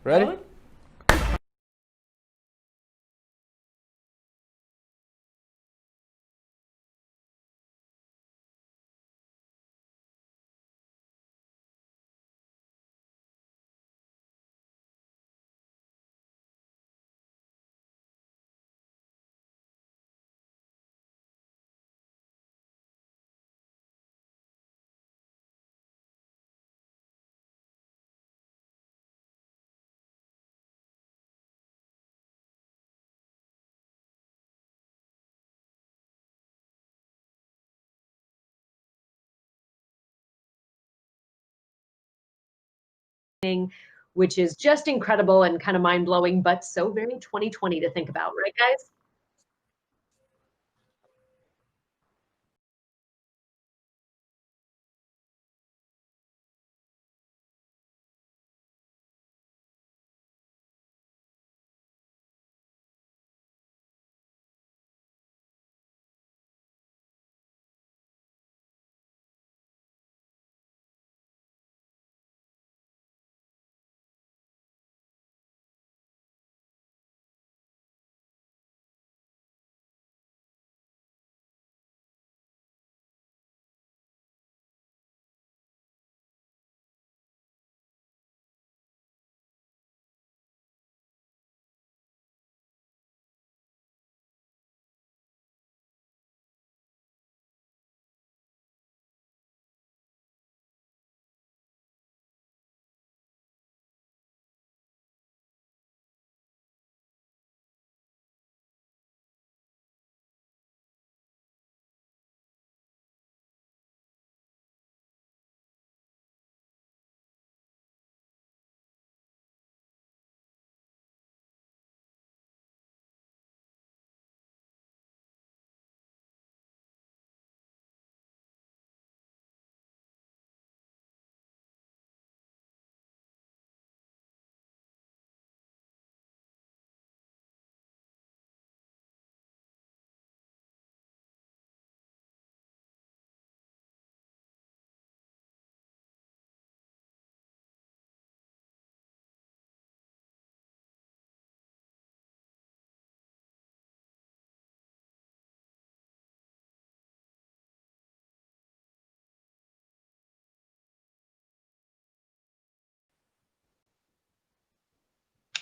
Ready? Rolling? Which is just incredible and kind of mind-blowing, but so very 2020 to think about, right, guys?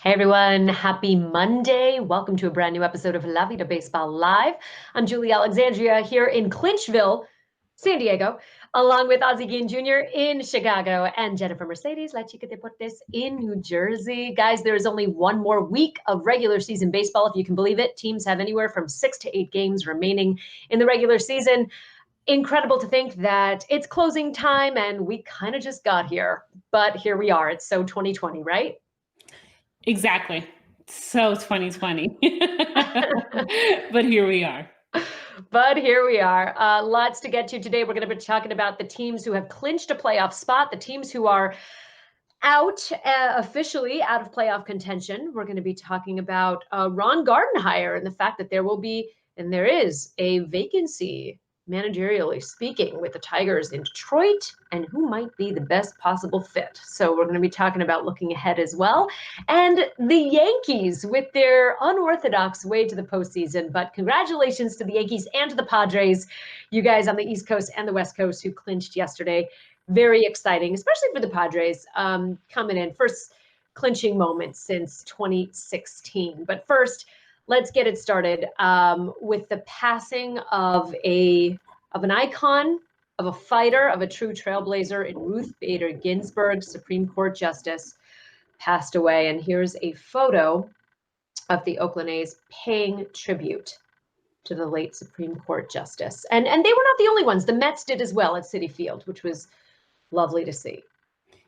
Hey everyone, happy Monday. Welcome to a brand new episode of La Vida Baseball Live. I'm Julie Alexandria here in Clinchville, San Diego, along with Ozzie Guillen Jr. in Chicago and Jennifer Mercedes, La Chica Deportes in New Jersey. Guys, there is only one more week of regular season baseball, if you can believe it. Teams have anywhere from 6 to 8 games remaining in the regular season. Incredible to think that it's closing time and we kind of just got here, but here we are. It's so 2020, right? Exactly. So 2020. But here we are. But here we are. Lots to get to today. We're going to be talking about the teams who have clinched a playoff spot, the teams who are out, officially out of playoff contention. We're going to be talking about Ron Gardenhire and the fact that there will be, and there is, a vacancy, managerially speaking, with the Tigers in Detroit and who might be the best possible fit. So we're going to be talking about looking ahead as well. And the Yankees with their unorthodox way to the postseason. But congratulations to the Yankees and to the Padres, you guys on the East Coast and the West Coast who clinched yesterday. Very exciting, especially for the Padres, coming in. First clinching moment since 2016. But first, let's get it started with the passing of an icon, of a fighter, of a true trailblazer in Ruth Bader Ginsburg, Supreme Court Justice, passed away. And here's a photo of the Oakland A's paying tribute to the late Supreme Court Justice. And they were not the only ones. The Mets did as well at Citi Field, which was lovely to see.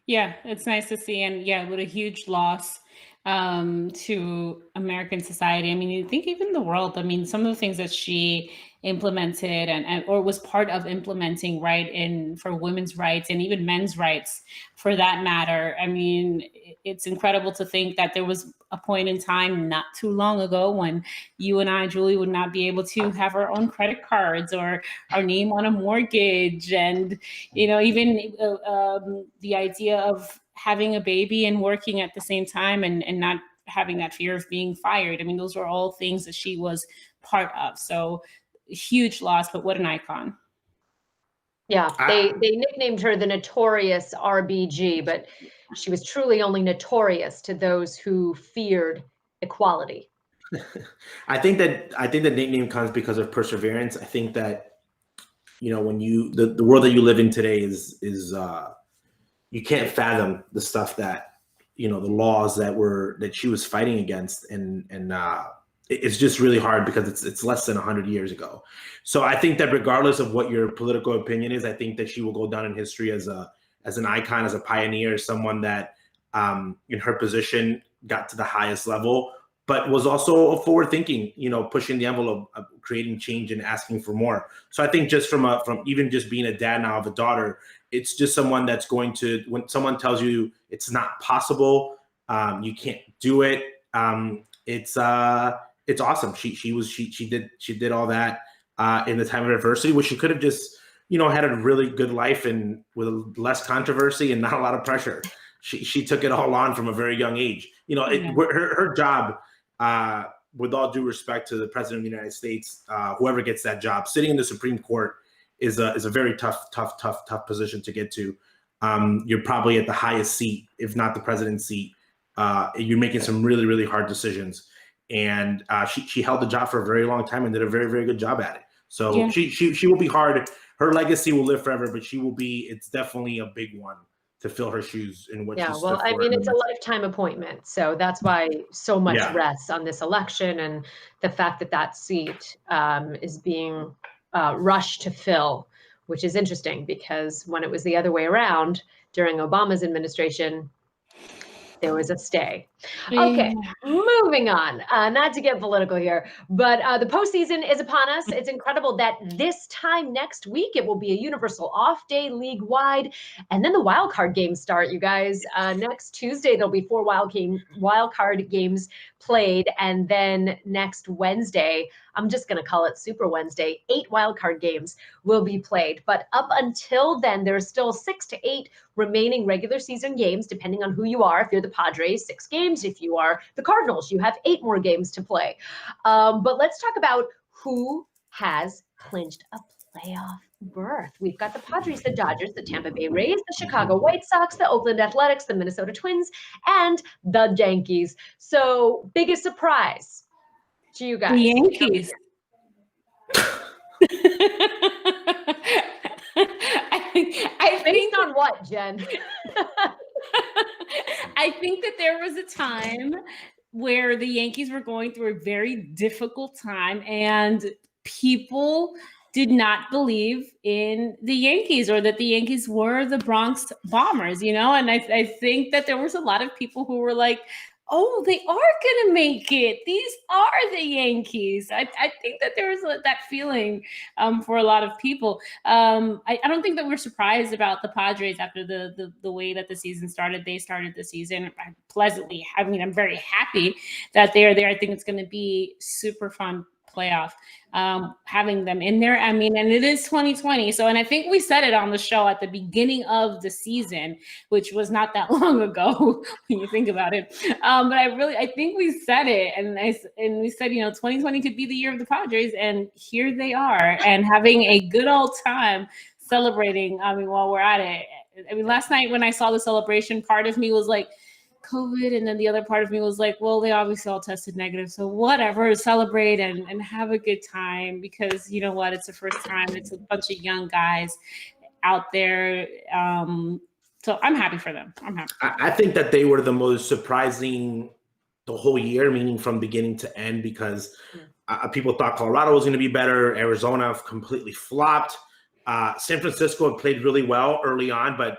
Yeah, it's nice to see. And yeah, what a huge loss to American society. I mean, you think even the world, I mean, some of the things that she implemented and or was part of implementing, right, in for women's rights and even men's rights for that matter. I mean, it's incredible to think that there was a point in time not too long ago when you and I, Julie, would not be able to have our own credit cards or our name on a mortgage. And, even the idea of having a baby and working at the same time and not having that fear of being fired. I mean, those were all things that she was part of. So huge loss, but what an icon. Yeah, they nicknamed her the notorious RBG, but she was truly only notorious to those who feared equality. I think the nickname comes because of perseverance. I think that, when the world that you live in today is you can't fathom the stuff that, the laws that she was fighting against. And it's just really hard because it's less than 100 years ago. So I think that regardless of what your political opinion is, I think that she will go down in history as an icon, as a pioneer, as someone that in her position got to the highest level, but was also forward thinking, pushing the envelope of creating change and asking for more. So I think just from even just being a dad now of a daughter, it's just someone that's going to, when someone tells you it's not possible, you can't do it. It's awesome. She did all that in the time of adversity, which she could have just, had a really good life and with less controversy and not a lot of pressure. She took it all on from a very young age. Her job, with all due respect to the president of the United States, whoever gets that job, sitting in the Supreme Court is a very tough position to get to. You're probably at the highest seat, if not the president's seat. You're making some really, really hard decisions. And she held the job for a very long time and did a very, very good job at it. So yeah. She will be hard. Her legacy will live forever, but it's definitely a big one to fill her shoes in what. Yeah, well, I mean, it's a lifetime appointment, so that's why so much rests on this election, and the fact that seat is being rushed to fill, which is interesting because when it was the other way around during Obama's administration, there was a stay. Okay, moving on. Not to get political here, but the postseason is upon us. It's incredible that this time next week, it will be a universal off day league-wide, and then the wild card games start, you guys. Next Tuesday, there'll be 4 wild card games played, and then next Wednesday, I'm just going to call it Super Wednesday, 8 wild card games will be played. But up until then, there's still 6 to 8 remaining regular season games, depending on who you are. If you're the Padres, 6 games. If you are the Cardinals, you have 8 more games to play. But let's talk about who has clinched a playoff berth. We've got the Padres, the Dodgers, the Tampa Bay Rays, the Chicago White Sox, the Oakland Athletics, the Minnesota Twins, and the Yankees. So, biggest surprise to you guys? The Yankees. I Based on what, Jen? I think that there was a time where the Yankees were going through a very difficult time and people did not believe in the Yankees or that the Yankees were the Bronx Bombers, and I think that there was a lot of people who were like, oh, they are going to make it. These are the Yankees. I think that there was that feeling for a lot of people. I don't think that we're surprised about the Padres after the way that the season started. They started the season pleasantly. I'm very happy that they're there. I think it's going to be super fun playoff having them in there. And it is 2020. So, and I think we said it on the show at the beginning of the season, which was not that long ago when you think about it. But I think we said it, and we said, 2020 could be the year of the Padres, and here they are, and having a good old time celebrating. While we're at it, last night when I saw the celebration, part of me was like, COVID, and then the other part of me was like, well, they obviously all tested negative, so whatever, celebrate and have a good time, because you know what, it's the first time, it's a bunch of young guys out there, so I'm happy for them. I think that they were the most surprising the whole year, meaning from beginning to end, because people thought Colorado was going to be better. Arizona completely flopped. San Francisco had played really well early on, but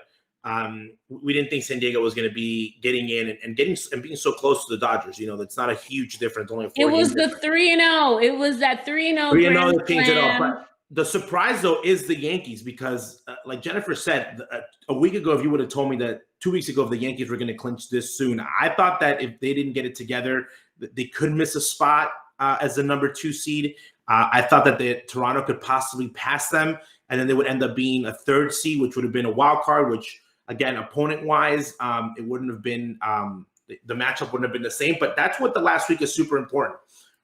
we didn't think San Diego was going to be getting in and being so close to the Dodgers. That's not a huge difference. Only a 4 It was the 3-0. It was that 3-0. 3-0 that changed it all. The surprise, though, is the Yankees because, like Jennifer said, a week ago, if you would have told me that 2 weeks ago, if the Yankees were going to clinch this soon, I thought that if they didn't get it together, they could miss a spot as the number 2 seed. I thought that Toronto could possibly pass them, and then they would end up being a 3rd seed, which would have been a wild card, which, again, opponent-wise, it wouldn't have been the matchup wouldn't have been the same. But that's what the last week is super important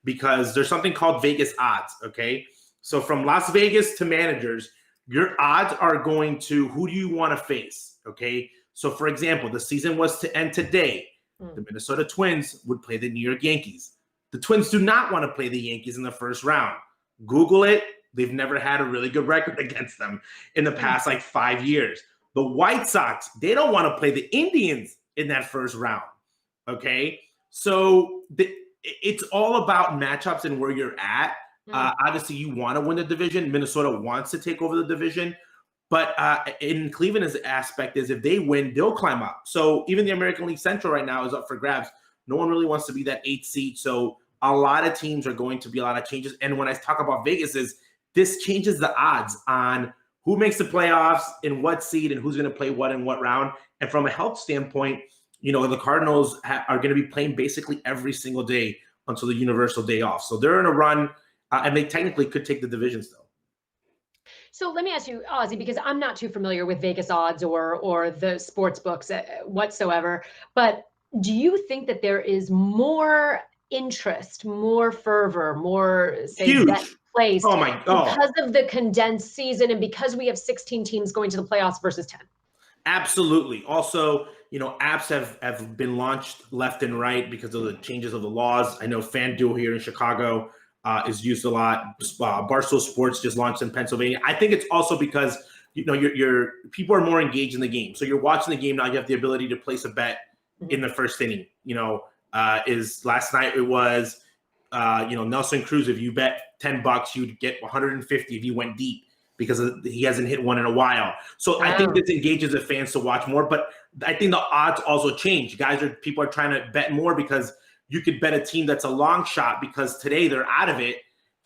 because there's something called Vegas odds, okay? So from Las Vegas to managers, your odds are going to who do you want to face, okay? So, for example, the season was to end today. The Minnesota Twins would play the New York Yankees. The Twins do not want to play the Yankees in the first round. Google it. They've never had a really good record against them in the past, 5 years. The White Sox, they don't want to play the Indians in that first round, okay? So it's all about matchups and where you're at. Obviously, you want to win the division. Minnesota wants to take over the division. But in Cleveland's aspect is if they win, they'll climb up. So even the American League Central right now is up for grabs. No one really wants to be that 8th seed. So a lot of teams are going to be a lot of changes. And when I talk about Vegas this changes the odds on who makes the playoffs, in what seed, and who's going to play what in what round. And from a health standpoint, the Cardinals are going to be playing basically every single day until the universal day off. So they're in a run. And they technically could take the division still. So let me ask you, Ozzy, because I'm not too familiar with Vegas odds or the sports books whatsoever, but do you think that there is more interest, more fervor, more bet placed because of the condensed season and because we have 16 teams going to the playoffs versus 10? Absolutely. Also, apps have been launched left and right because of the changes of the laws. I know FanDuel here in Chicago is used a lot. Barstool Sports just launched in Pennsylvania. I think it's also because your people are more engaged in the game. So you're watching the game now. You have the ability to place a bet in the first inning. Is last night it was Nelson Cruz. If you bet $10, you'd get 150 if you went deep because he hasn't hit one in a while. So I think this engages the fans to watch more. But I think the odds also change. People are trying to bet more because you could bet a team that's a long shot because today they're out of it.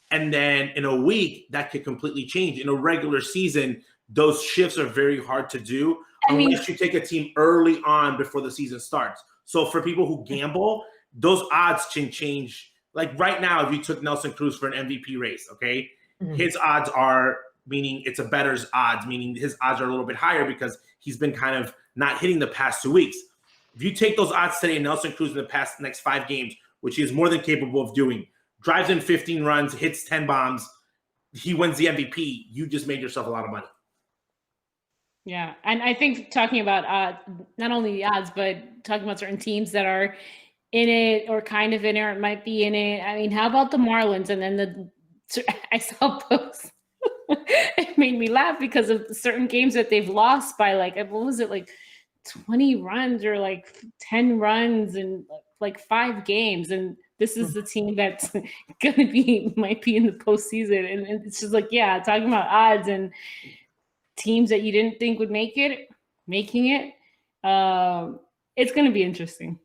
And then in a week, that could completely change. In a regular season, those shifts are very hard to do unless you take a team early on before the season starts. So for people who gamble, those odds can change. Like right now, if you took Nelson Cruz for an MVP race, okay, his odds are, meaning it's a bettor's odds, meaning his odds are a little bit higher because he's been kind of not hitting the past 2 weeks. If you take those odds today, Nelson Cruz in the next 5 games, which he is more than capable of doing, drives in 15 runs, hits 10 bombs, he wins the MVP, you just made yourself a lot of money. Yeah, and I think talking about not only the odds, but talking about certain teams that are in it or kind of in it or might be in it. I mean, how about the Marlins? And then I saw posts. It made me laugh because of certain games that they've lost by what was it, 20 runs or 10 runs in 5 games. And this is the team that's might be in the postseason. And it's just talking about odds and teams that you didn't think would make it, making it. It's going to be interesting.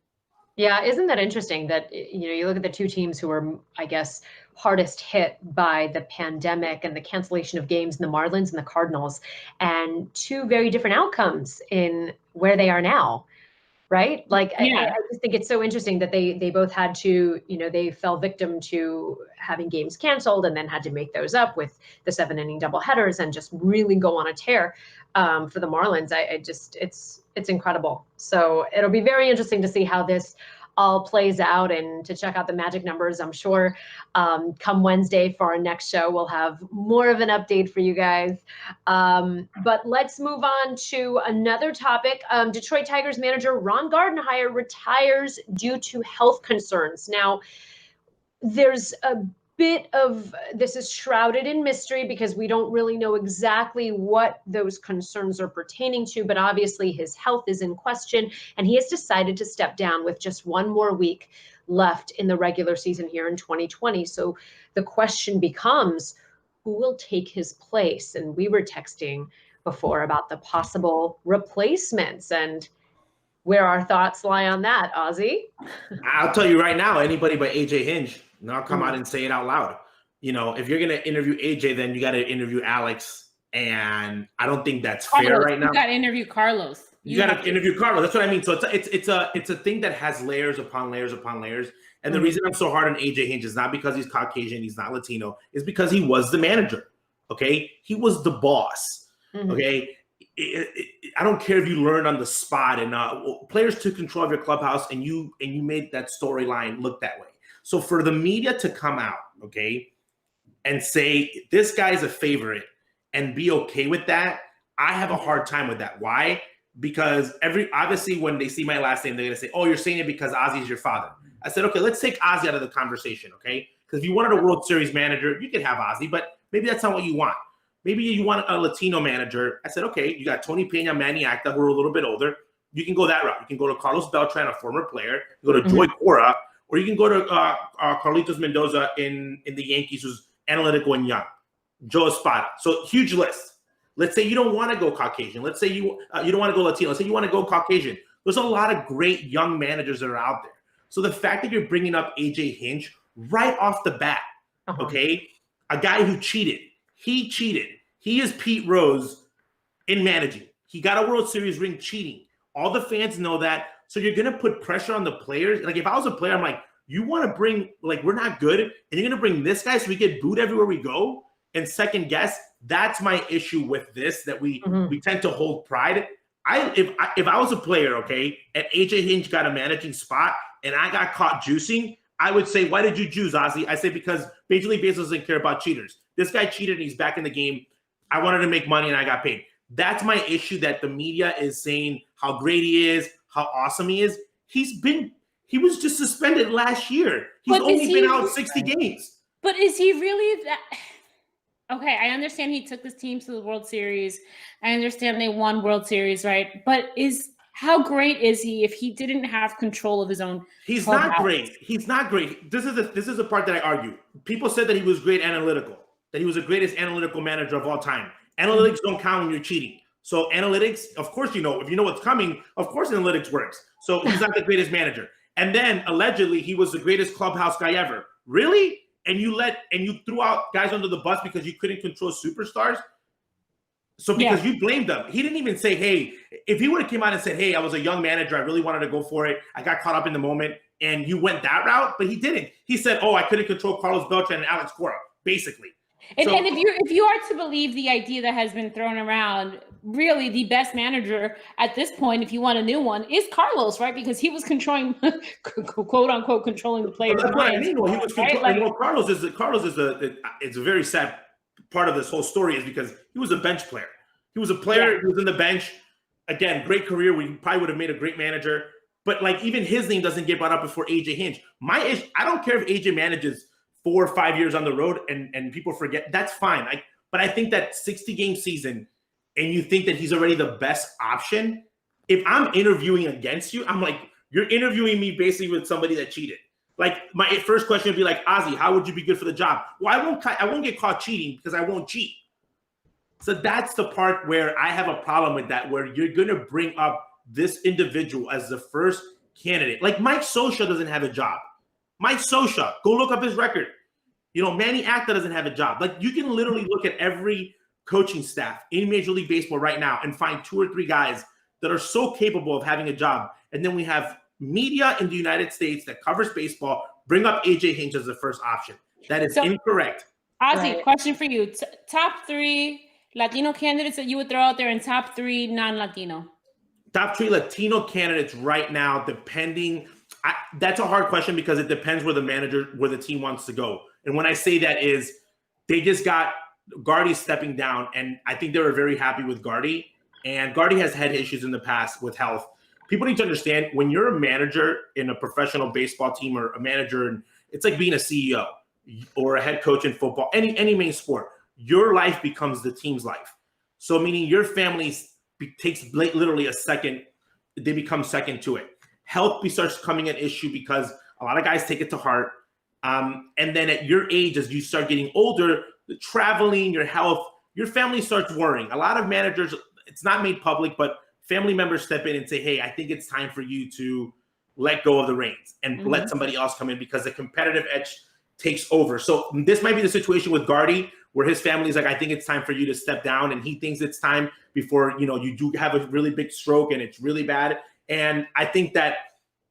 Yeah, isn't that interesting that, you look at the 2 teams who are, I guess, hardest hit by the pandemic and the cancellation of games, the Marlins and the Cardinals, and 2 very different outcomes in where they are now, right? I just think it's so interesting that they both had to, they fell victim to having games canceled and then had to make those up with the 7-inning doubleheaders and just really go on a tear for the Marlins. It's incredible. So it'll be very interesting to see how this all plays out and to check out the magic numbers. I'm sure come Wednesday for our next show, we'll have more of an update for you guys. But let's move on to another topic. Detroit Tigers manager Ron Gardenhire retires due to health concerns. Now, there's a bit of this is shrouded in mystery because we don't really know exactly what those concerns are pertaining to, but obviously his health is in question and he has decided to step down with just 1 more week left in the regular season here in 2020. So the question becomes, who will take his place? And we were texting before about the possible replacements and where our thoughts lie on that, Ozzy. I'll tell you right now, anybody but AJ Hinch. And I'll come out and say it out loud. if you're gonna interview AJ, then you got to interview Alex, and I don't think that's fair right now. You got to interview Carlos. You got to interview Carlos. That's what I mean. So it's a thing that has layers upon layers upon layers. And the reason I'm so hard on AJ Hinch is not because he's Caucasian, he's not Latino, is because he was the manager. Okay, he was the boss. Okay, I don't care if you learned on the spot, and players took control of your clubhouse, and you made that storyline look that way. So for the media to come out, okay, and say this guy's a favorite and be okay with that, I have a hard time with that. Why? Because obviously when they see my last name, they're gonna say, "Oh, you're saying it because Ozzy's your father." I said, "Okay, let's take Ozzy out of the conversation, okay? Because if you wanted a World Series manager, you could have Ozzy, but maybe that's not what you want. Maybe you want a Latino manager." I said, "Okay, you got Tony Pena, Manny Acta, who are a little bit older. You can go that route. You can go to Carlos Beltran, a former player. You go to Joy Cora, or you can go to Carlitos Mendoza in the Yankees, who's analytical and young. Joe Espada." So huge list. Let's say you don't want to go Caucasian. Let's say you don't want to go Latino. Let's say you want to go Caucasian. There's a lot of great young managers that are out there. So the fact that you're bringing up AJ Hinch right off the bat, okay, a guy who cheated. He cheated. He is Pete Rose in managing. He got a World Series ring cheating. All the fans know that. So you're going to put pressure on the players. Like if I was a player, I'm like, you want to bring, like, we're not good, and you're going to bring this guy so we get booed everywhere we go and second guess. That's my issue with this, that we tend to hold pride. If I was a player, okay, and AJ Hinch got a managing spot and I got caught juicing, I would say, "Why did you juice, Ozzy?" I say, "Because Major League Baseball doesn't care about cheaters. This guy cheated and he's back in the game. I wanted to make money and I got paid." That's my issue, that the media is saying how great he is, how awesome he is. He was just suspended last year. He's only been out 60 games. But is he really that? Okay, I understand he took his team to the World Series. I understand they won World Series, right? But how great is he if he didn't have control of his own? He's not great. He's not great. This is the part that I argue. People said that he was great analytical, that he was the greatest analytical manager of all time. Analytics don't count when you're cheating. So analytics, of course, if you know what's coming, of course analytics works. So he's not the greatest manager. And then allegedly he was the greatest clubhouse guy ever. Really? And you threw out guys under the bus because you couldn't control superstars. So because you blamed them. He didn't even say, "Hey," if he would have came out and said, "Hey, I was a young manager. I really wanted to go for it. I got caught up in the moment," and you went that route, but he didn't. He said, "Oh, I couldn't control Carlos Beltran and Alex Cora," basically. And if you are to believe the idea that has been thrown around, really the best manager at this point, if you want a new one, is Carlos, right? Because he was controlling, quote unquote, controlling the players. That's what I mean. Well, he was controlling. Carlos is it's a very sad part of this whole story, is because he was a bench player. He was a player who was in the bench. Again, great career. We probably would have made a great manager. But like even his name doesn't get brought up before AJ Hinch. I don't care if AJ manages 4 or 5 years on the road and people forget. That's fine. But I think that 60-game season, and you think that he's already the best option. If I'm interviewing against you, I'm like, you're interviewing me basically with somebody that cheated. Like my first question would be like, "Ozzy, how would you be good for the job?" Well, I won't get caught cheating because I won't cheat. So that's the part where I have a problem with that, where you're going to bring up this individual as the first candidate. Like Mike Scioscia doesn't have a job. Mike Scioscia, go look up his record. Manny Acta doesn't have a job. Like you can literally look at every coaching staff in Major League Baseball right now and find 2 or 3 guys that are so capable of having a job. And then we have media in the United States that covers baseball bring up AJ Hinch as the first option. That is incorrect. Ozzy, question for you. Top 3 Latino candidates that you would throw out there, and top 3 non-Latino. Top 3 Latino candidates right now, depending. That's a hard question because it depends where the team wants to go. And when I say that is, they just got Gardy stepping down, and I think they were very happy with Gardy. And Gardy has had issues in the past with health. People need to understand, when you're a manager in a professional baseball team, or a manager, and it's like being a CEO or a head coach in football, any main sport, your life becomes the team's life. So meaning your family takes literally a second, they become second to it. Health starts becoming an issue because a lot of guys take it to heart. And then at your age, as you start getting older, the traveling, your health, your family starts worrying. A lot of managers, it's not made public, but family members step in and say, "Hey, I think it's time for you to let go of the reins and let somebody else come in," because the competitive edge takes over. So this might be the situation with Gardy, where his family's like, I think it's time for you to step down, and he thinks it's time before, you know, you do have a really big stroke and it's really bad. And I think that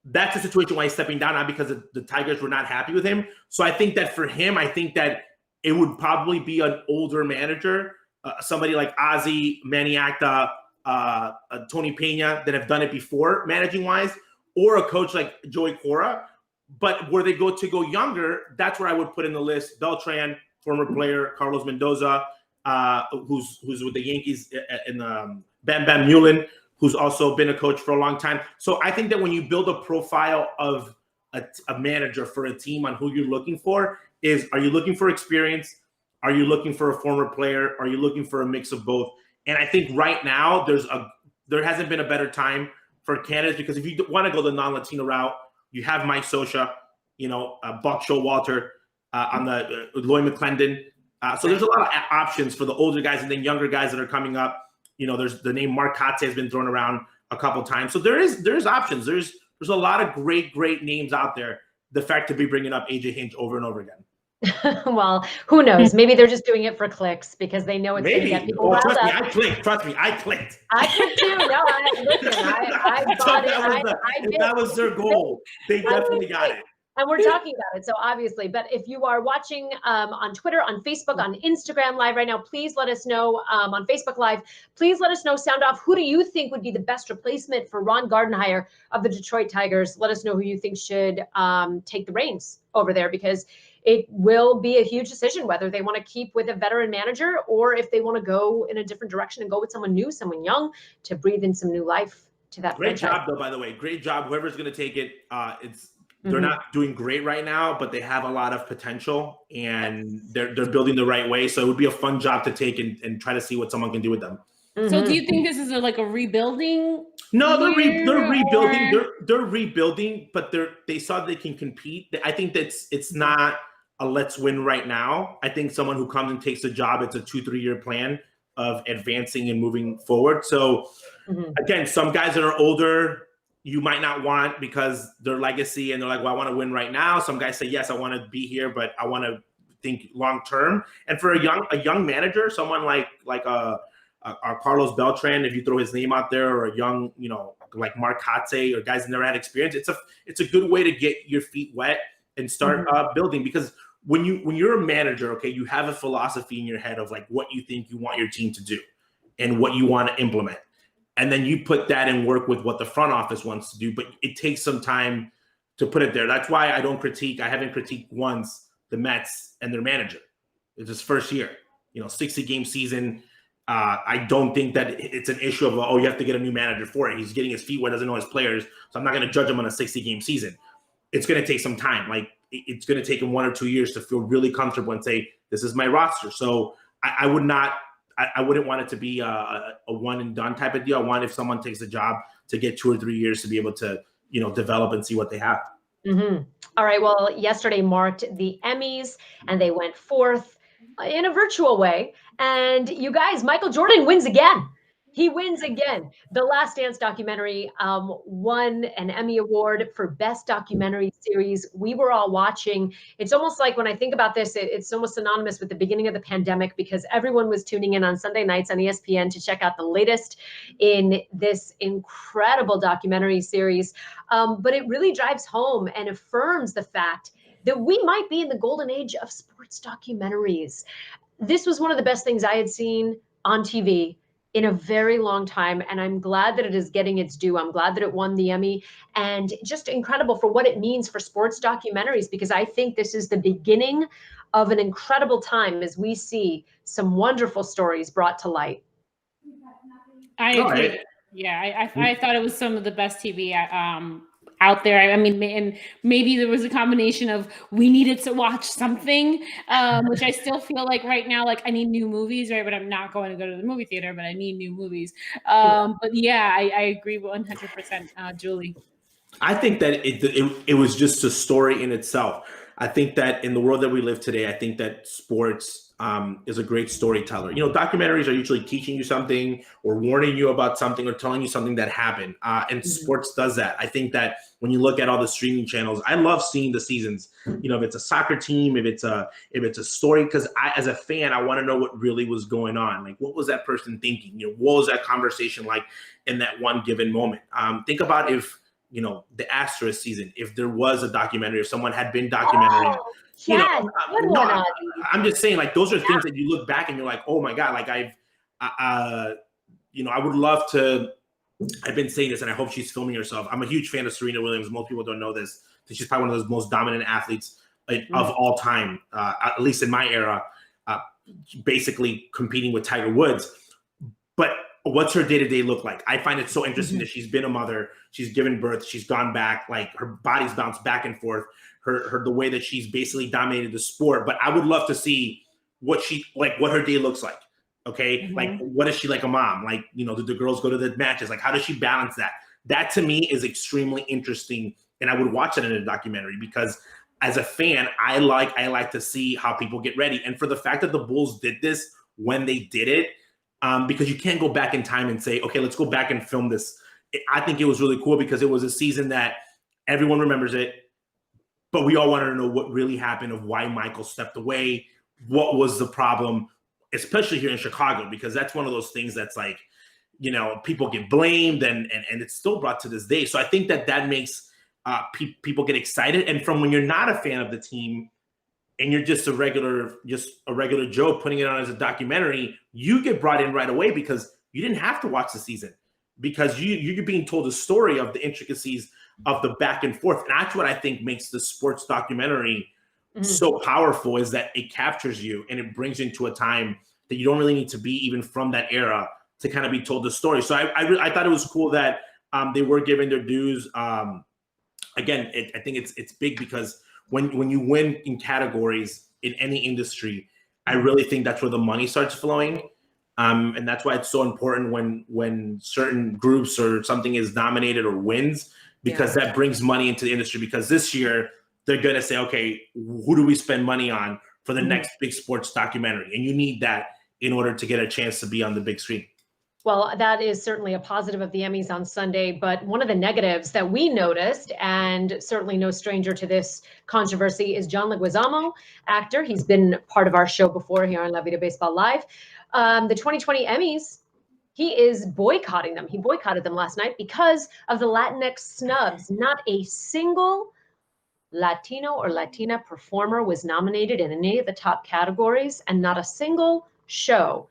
that's the situation why he's stepping down, not because the Tigers were not happy with him. So I think that for him, I think that it would probably be an older manager, somebody like Ozzie, Manny Acta, Tony Pena, that have done it before managing wise, or a coach like Joey Cora. But where they go younger, that's where I would put in the list Beltran, former player, Carlos Mendoza, who's with the Yankees, and Bam Bam Mullen, who's also been a coach for a long time. So I think that when you build a profile of a manager for a team on who you're looking for, are you looking for experience? Are you looking for a former player? Are you looking for a mix of both? And I think right now there hasn't been a better time for candidates, because if you want to go the non-Latino route, you have Mike Scioscia, you know, Buck Showalter, on the Lloyd McClendon. So there's a lot of options for the older guys, and then younger guys that are coming up. You know, there's the name Mark Kotze has been thrown around a couple times. So there's options. There's a lot of great names out there. The fact to be bringing up AJ Hinch over and over again. Well, who knows? Maybe they're just doing it for clicks because they know it's going to get people riled trust up. me, I clicked. Trust me, I clicked. I clicked too. No, I bought it. That was their goal. They definitely got it. And we're talking about it, so obviously. But if you are watching on Twitter, on Facebook, on Instagram Live right now, please let us know. On Facebook Live, please let us know. Sound off. Who do you think would be the best replacement for Ron Gardenhire of the Detroit Tigers? Let us know who you think should take the reins over there, because it will be a huge decision whether they want to keep with a veteran manager or if they want to go in a different direction and go with someone new, someone young, to breathe in some new life to that Great franchise. job, though, by the way. Great job. Whoever's going to take it, they're not doing great right now, but they have a lot of potential, and they're building the right way. So it would be a fun job to take and try to see what someone can do with them. So do you think this is like a rebuilding? No, they're rebuilding. They're rebuilding, but they saw they can compete. I think it's not a let's win right now. I think someone who comes and takes a job, it's a 2-3 year plan of advancing and moving forward. So again, some guys that are older, you might not want because their legacy, and they're like, well, I want to win right now. Some guys say, yes, I want to be here, but I want to think long term. And for a young manager, someone like Carlos Beltran, if you throw his name out there, or a young, you know, like Mark Kotze, or guys that never had experience, it's a good way to get your feet wet and start building. Because when you're a manager, okay, you have a philosophy in your head of like what you think you want your team to do and what you want to implement. And then you put that in work with what the front office wants to do, but it takes some time to put it there. That's why I haven't critiqued once the Mets and their manager. It's his first year, 60-game season. I don't think that it's an issue of, you have to get a new manager for it. He's getting his feet wet, doesn't know his players. So I'm not going to judge him on a 60-game season. It's going to take some time. Like, it's going to take him 1 or 2 years to feel really comfortable and say, this is my roster. So I wouldn't want it to be a one and done type of deal. I want, if someone takes a job, to get 2 or 3 years to be able to, develop and see what they have. All right. Well, yesterday marked the Emmys, and they went forth in a virtual way. And you guys, Michael Jordan wins again. He wins again. The Last Dance documentary won an Emmy Award for Best Documentary Series. We were all watching. It's almost like, when I think about this, it's almost synonymous with the beginning of the pandemic, because everyone was tuning in on Sunday nights on ESPN to check out the latest in this incredible documentary series. But it really drives home and affirms the fact that we might be in the golden age of sports documentaries. This was one of the best things I had seen on TV in a very long time, and I'm glad that it is getting its due. I'm glad that it won the Emmy, and just incredible for what it means for sports documentaries, because I think this is the beginning of an incredible time as we see some wonderful stories brought to light. I agree. Right. Yeah, I thought it was some of the best TV out there. I mean, and maybe there was a combination of we needed to watch something, which I still feel like right now, like I need new movies, right? But I'm not going to go to the movie theater, but I need new movies. But yeah, I agree 100%, Julie. I think that it was just a story in itself. I think that in the world that we live today, I think that sports is a great storyteller. You know, documentaries are usually teaching you something or warning you about something or telling you something that happened. And sports does that. I think that when you look at all the streaming channels, I love seeing the seasons. You know, if it's a soccer team, if it's a story, because as a fan, I want to know what really was going on. Like, what was that person thinking? You know, what was that conversation like in that one given moment? Think about if, you know, the Asterisk season, if there was a documentary, if someone had been documentary, you know, I'm just saying, like, those are things that you look back and you're like, oh my God, like you know, I would love to, I've been saying this and I hope she's filming herself. I'm a huge fan of Serena Williams. Most people don't know this. She's probably one of those most dominant athletes of all time, at least in my era, basically competing with Tiger Woods. But what's her day-to-day look like? I find it so interesting that she's been a mother, she's given birth, she's gone back, like her body's bounced back and forth, her the way that she's basically dominated the sport. But I would love to see what her day looks like. Okay. Like, what is she like a mom? Like, you know, do the girls go to the matches? Like, how does she balance that? That to me is extremely interesting. And I would watch it in a documentary because as a fan, I like to see how people get ready. And for the fact that the Bulls did this when they did it, because you can't go back in time and say, okay, let's go back and film this. I think it was really cool because it was a season that everyone remembers it, but we all wanted to know what really happened, of why Michael stepped away, what was the problem, especially here in Chicago, because that's one of those things that's like, you know, people get blamed and it's still brought to this day. So I think that makes people get excited. And from when you're not a fan of the team, and you're just a regular Joe putting it on as a documentary, you get brought in right away because you didn't have to watch the season, because you're being told a story of the intricacies of the back and forth. And that's what I think makes the sports documentary so powerful, is that it captures you and it brings you into a time that you don't really need to be even from that era to kind of be told the story. So I thought it was cool that they were giving their dues. Again, I think it's big because when you win in categories in any industry, I really think that's where the money starts flowing. And that's why it's so important when certain groups or something is nominated or wins, because that brings money into the industry. Because this year they're going to say, okay, who do we spend money on for the next big sports documentary? And you need that in order to get a chance to be on the big screen. Well, that is certainly a positive of the Emmys on Sunday, but one of the negatives that we noticed, and certainly no stranger to this controversy, is John Leguizamo, actor. He's been part of our show before here on La Vida Baseball Live. The 2020 Emmys, he is boycotting them. He boycotted them last night because of the Latinx snubs. Not a single Latino or Latina performer was nominated in any of the top categories, and not a single show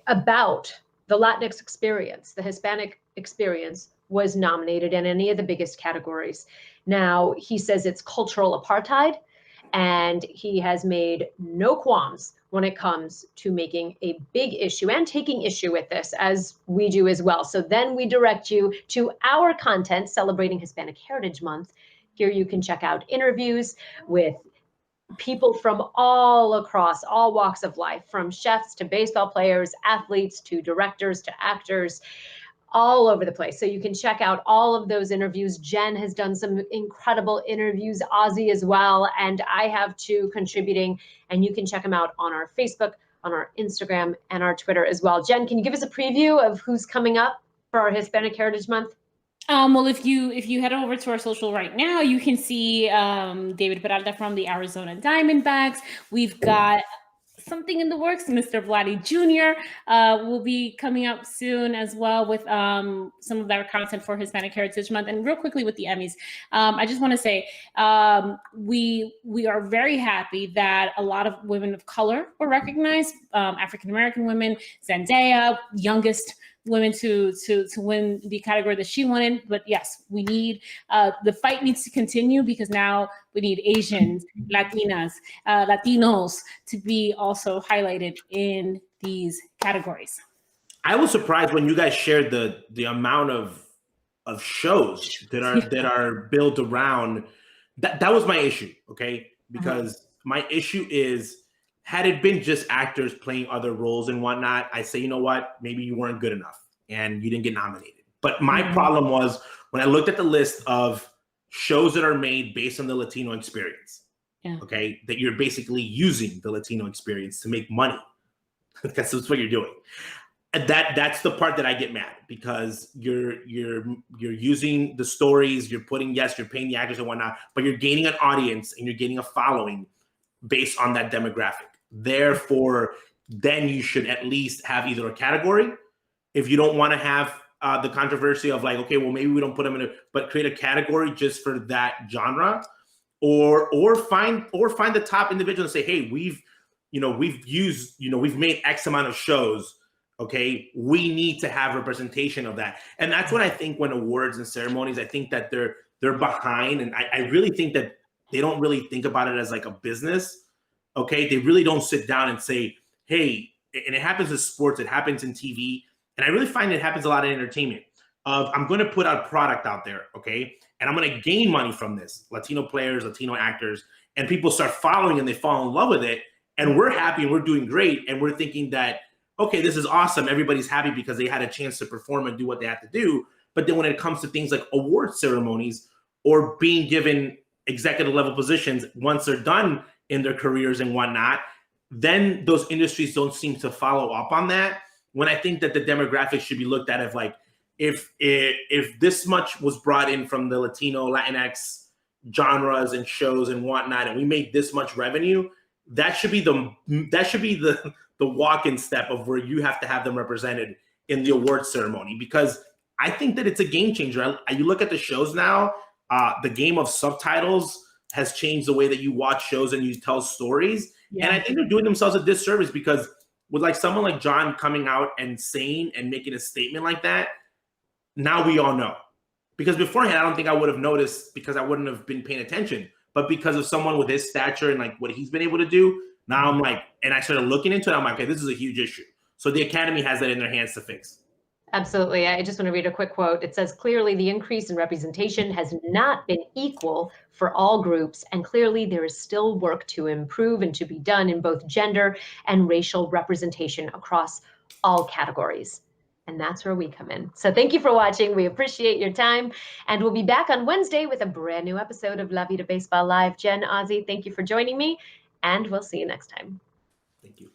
about the Latinx experience, the Hispanic experience, was nominated in any of the biggest categories. Now, he says it's cultural apartheid, and he has made no qualms when it comes to making a big issue and taking issue with this, as we do as well. So then we direct you to our content celebrating Hispanic Heritage Month. Here you can check out interviews with people from all across, all walks of life, from chefs to baseball players, athletes to directors to actors, all over the place. So you can check out all of those interviews. Jen has done some incredible interviews, Ozzy as well, and I have two contributing, and you can check them out on our Facebook, on our Instagram, and our Twitter as well. Jen, can you give us a preview of who's coming up for our Hispanic Heritage Month? Well, if you head over to our social right now, you can see David Peralta from the Arizona Diamondbacks. We've got something in the works. Mr. Vladdy Jr. Will be coming up soon as well with some of their content for Hispanic Heritage Month. And real quickly with the Emmys, I just want to say we are very happy that a lot of women of color were recognized. African-American women, Zendaya, youngest women to win the category that she won in. But yes, we need the fight needs to continue, because now we need Asians, Latinas, Latinos to be also highlighted in these categories. I was surprised when you guys shared the amount of shows that are built around that. That was my issue, okay? Because my issue is, had it been just actors playing other roles and whatnot, I say, you know what, maybe you weren't good enough and you didn't get nominated. But my problem was when I looked at the list of shows that are made based on the Latino experience. Yeah. Okay, that you're basically using the Latino experience to make money. That's what you're doing. And that's the part that I get mad, because you're using the stories, you're paying the actors and whatnot, but you're gaining an audience and you're gaining a following based on that demographic. Therefore, then you should at least have either a category, if you don't want to have the controversy of like, okay, well, maybe we don't put them in but create a category just for that genre, or find the top individual and say, hey, we've made X amount of shows. Okay, we need to have representation of that. And that's what I think when awards and ceremonies, I think that they're behind. And I really think that they don't really think about it as like a business. Okay, they really don't sit down and say, hey, and it happens in sports, it happens in TV. And I really find it happens a lot in entertainment. I'm going to put a product out there, okay? And I'm going to gain money from this. Latino players, Latino actors, and people start following and they fall in love with it. And we're happy and we're doing great. And we're thinking that, okay, this is awesome. Everybody's happy because they had a chance to perform and do what they have to do. But then when it comes to things like award ceremonies or being given executive level positions, once they're done in their careers and whatnot, then those industries don't seem to follow up on that. When I think that the demographics should be looked at as like, if this much was brought in from the Latino, Latinx genres and shows and whatnot, and we made this much revenue, that should be the walk-in step of where you have to have them represented in the award ceremony, because I think that it's a game changer. You look at the shows now, the game of subtitles has changed the way that you watch shows and you tell stories. Yeah. And I think they're doing themselves a disservice, because with like someone like John coming out and saying and making a statement like that, now we all know. Because beforehand, I don't think I would have noticed, because I wouldn't have been paying attention. But because of someone with his stature and like what he's been able to do, now I'm like, and I started looking into it, I'm like, okay, this is a huge issue. So the Academy has that in their hands to fix. Absolutely. I just want to read a quick quote. It says, clearly the increase in representation has not been equal for all groups, and clearly there is still work to improve and to be done in both gender and racial representation across all categories. And that's where we come in. So thank you for watching. We appreciate your time. And we'll be back on Wednesday with a brand new episode of La Vida Baseball Live. Jen, Ozzy, thank you for joining me. And we'll see you next time. Thank you.